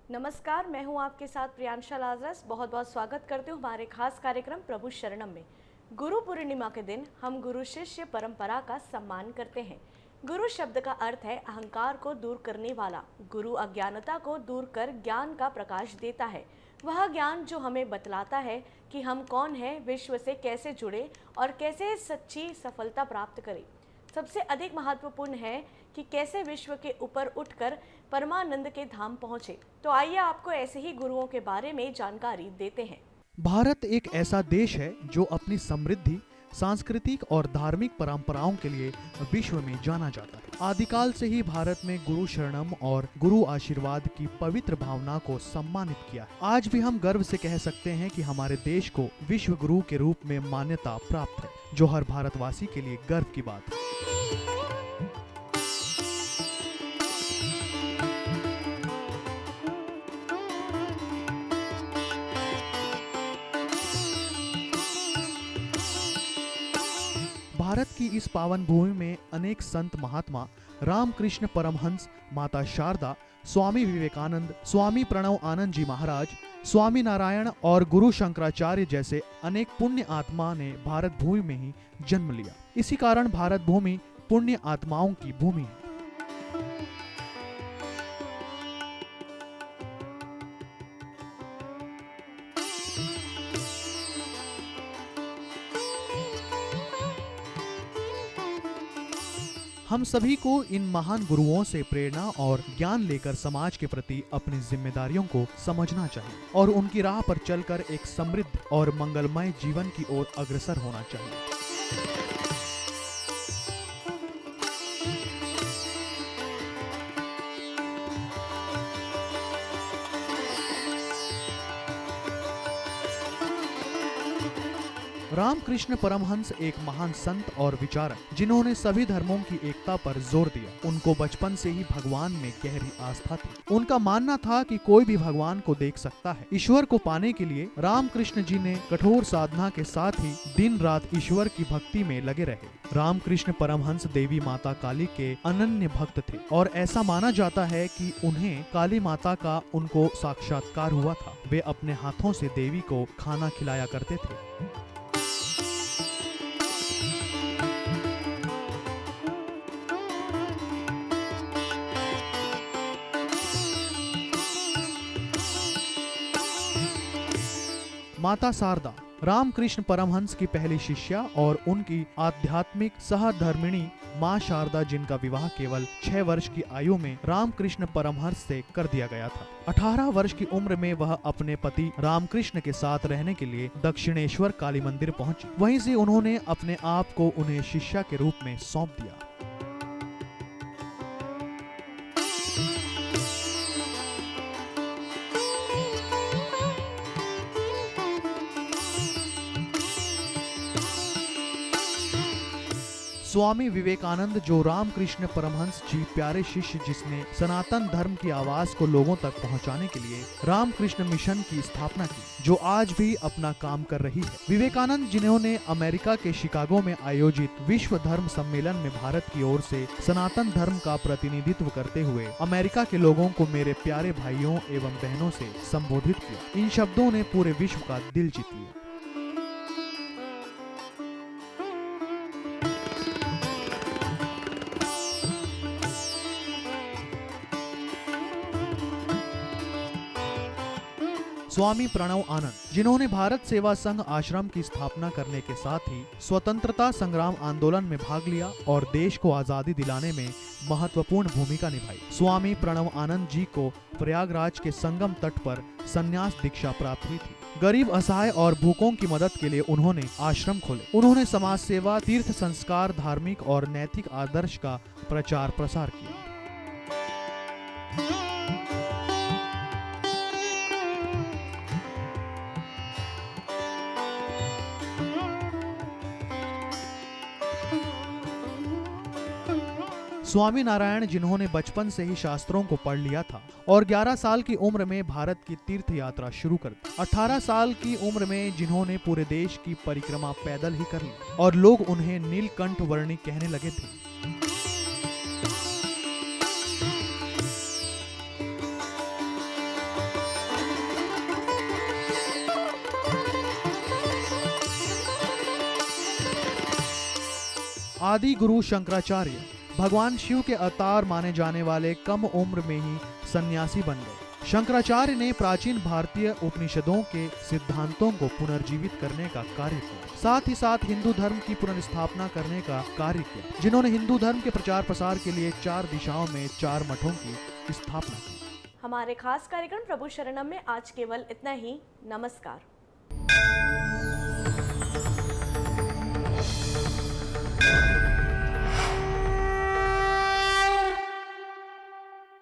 नमस्कार, मैं हूं आपके साथ प्रियांशा लाजरस। बहुत बहुत स्वागत करती हूं हमारे खास कार्यक्रम प्रभु शरणम में। गुरु पूर्णिमा के दिन हम गुरु शिष्य परंपरा का सम्मान करते हैं। गुरु शब्द का अर्थ है अहंकार को दूर करने वाला। गुरु अज्ञानता को दूर कर ज्ञान का प्रकाश देता है। वह ज्ञान जो हमें बतलाता है कि हम कौन हैं, विश्व से कैसे जुड़े और कैसे सच्ची सफलता प्राप्त करें। सबसे अधिक महत्वपूर्ण है कि कैसे विश्व के ऊपर उठकर परमानंद के धाम पहुंचे। तो आइए आपको ऐसे ही गुरुओं के बारे में जानकारी देते हैं। भारत एक ऐसा देश है जो अपनी समृद्धि, सांस्कृतिक और धार्मिक परंपराओं के लिए विश्व में जाना जाता है। आदिकाल से ही भारत में गुरु शरणम और गुरु आशीर्वाद की पवित्र भावना को सम्मानित किया है। आज भी हम गर्व से कह सकते हैं कि हमारे देश को विश्व गुरु के रूप में मान्यता प्राप्त है, जो हर भारतवासी के लिए गर्व की बात है। भारत की इस पावन भूमि में अनेक संत महात्मा, रामकृष्ण परमहंस, माता शारदा, स्वामी विवेकानंद, स्वामी प्रणव आनंद जी महाराज, स्वामी नारायण और गुरु शंकराचार्य जैसे अनेक पुण्य आत्मा ने भारत भूमि में ही जन्म लिया। इसी कारण भारत भूमि पुण्य आत्माओं की भूमि है। हम सभी को इन महान गुरुओं से प्रेरणा और ज्ञान लेकर समाज के प्रति अपनी जिम्मेदारियों को समझना चाहिए और उनकी राह पर चलकर एक समृद्ध और मंगलमय जीवन की ओर अग्रसर होना चाहिए। रामकृष्ण परमहंस एक महान संत और विचारक, जिन्होंने सभी धर्मों की एकता पर जोर दिया। उनको बचपन से ही भगवान में गहरी आस्था थी। उनका मानना था कि कोई भी भगवान को देख सकता है। ईश्वर को पाने के लिए रामकृष्ण जी ने कठोर साधना के साथ ही दिन रात ईश्वर की भक्ति में लगे रहे। रामकृष्ण परमहंस देवी माता काली के अनन्य भक्त थे और ऐसा माना जाता है कि उन्हें काली माता का उनको साक्षात्कार हुआ था। वे अपने हाथों से देवी को खाना खिलाया करते थे। माता शारदा रामकृष्ण परमहंस की पहली शिष्या और उनकी आध्यात्मिक सहधर्मिणी माँ शारदा, जिनका विवाह केवल 6 वर्ष की आयु में रामकृष्ण परमहंस से कर दिया गया था। 18 वर्ष की उम्र में वह अपने पति रामकृष्ण के साथ रहने के लिए दक्षिणेश्वर काली मंदिर पहुंची। वहीं से उन्होंने अपने आप को उन्हें शिष्या के रूप में सौंप दिया। स्वामी विवेकानंद, जो रामकृष्ण परमहंस जी प्यारे शिष्य, जिसने सनातन धर्म की आवाज को लोगों तक पहुंचाने के लिए रामकृष्ण मिशन की स्थापना की, जो आज भी अपना काम कर रही है। विवेकानंद, जिन्होंने अमेरिका के शिकागो में आयोजित विश्व धर्म सम्मेलन में भारत की ओर से सनातन धर्म का प्रतिनिधित्व करते हुए अमेरिका के लोगों को मेरे प्यारे भाइयों एवं बहनों से संबोधित किया। इन शब्दों ने पूरे विश्व का दिल जीत लिया। स्वामी प्रणव आनंद, जिन्होंने भारत सेवा संघ आश्रम की स्थापना करने के साथ ही स्वतंत्रता संग्राम आंदोलन में भाग लिया और देश को आजादी दिलाने में महत्वपूर्ण भूमिका निभाई। स्वामी प्रणव आनंद जी को प्रयागराज के संगम तट पर संन्यास दीक्षा प्राप्त हुई थी। गरीब, असहाय और भूखों की मदद के लिए उन्होंने आश्रम खोले। उन्होंने समाज सेवा, तीर्थ संस्कार, धार्मिक और नैतिक आदर्श का प्रचार प्रसार किया। स्वामी नारायण, जिन्होंने बचपन से ही शास्त्रों को पढ़ लिया था और 11 साल की उम्र में भारत की तीर्थ यात्रा शुरू कर दी। 18 साल की उम्र में जिन्होंने पूरे देश की परिक्रमा पैदल ही कर ली और लोग उन्हें नीलकंठ वर्णी कहने लगे थे। आदि गुरु शंकराचार्य भगवान शिव के अवतार माने जाने वाले कम उम्र में ही सन्यासी बन गए। शंकराचार्य ने प्राचीन भारतीय उपनिषदों के सिद्धांतों को पुनर्जीवित करने का कार्य किया, साथ ही साथ हिंदू धर्म की पुनर्स्थापना करने का कार्य किया, जिन्होंने हिंदू धर्म के प्रचार प्रसार के लिए 4 दिशाओं में 4 मठों की स्थापना की। हमारे खास कार्यक्रम प्रभु शरणम में आज केवल इतना ही। नमस्कार।